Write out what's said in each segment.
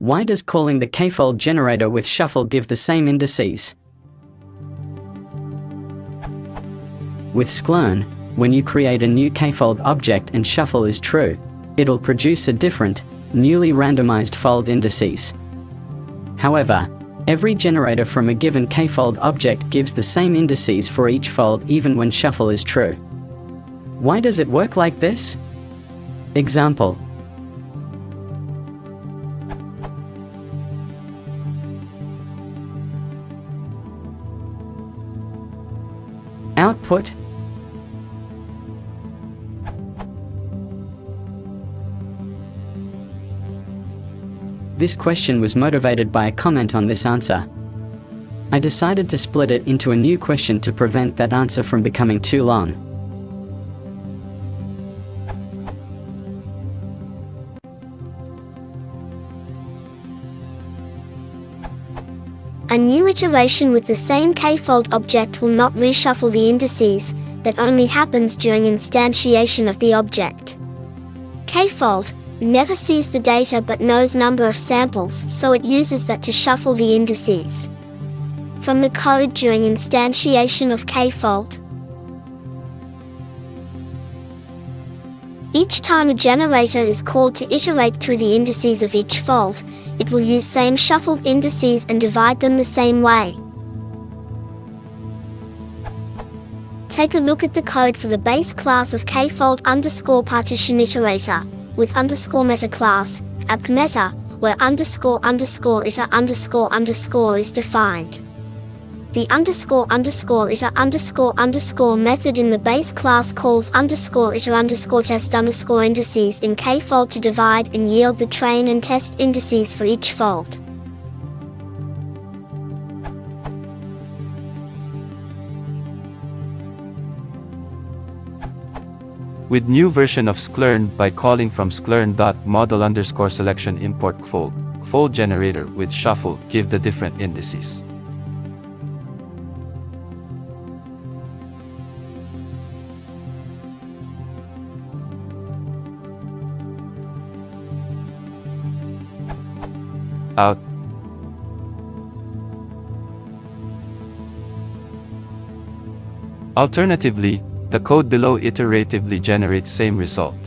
Why does calling the KFold generator with shuffle give the same indices? With scikit-learn, when you create a new KFold object and shuffle is true, it'll produce a different, newly randomized fold indices. However, every generator from a given KFold object gives the same indices for each fold even when shuffle is true. Why does it work like this? Example. Output. This question was motivated by a comment on this answer. I decided to split it into a new question to prevent that answer from becoming too long. A new iteration with the same KFold object will not reshuffle the indices. That only happens during instantiation of the object. KFold never sees the data but knows number of samples, so it uses that to shuffle the indices. From the code during instantiation of KFold, each time a generator is called to iterate through the indices of each fold, it will use same shuffled indices and divide them the same way. Take a look at the code for the base class of KFold _partition iterator, with _meta class, appmeta, where _iter__ is defined. The __iter__ method in the base class calls _iter_test indices in KFold to divide and yield the train and test indices for each fold. With new version of scikit-learn, by calling from scikit-learn.model_selection import KFold generator with shuffle, give the different indices. Out. Alternatively, the code below iteratively generates same result.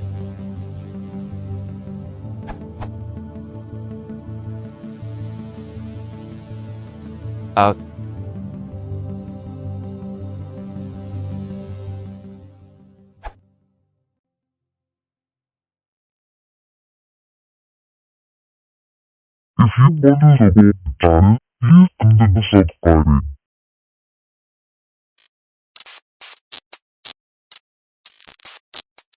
Out. If you want to support the channel, please consider subscribing.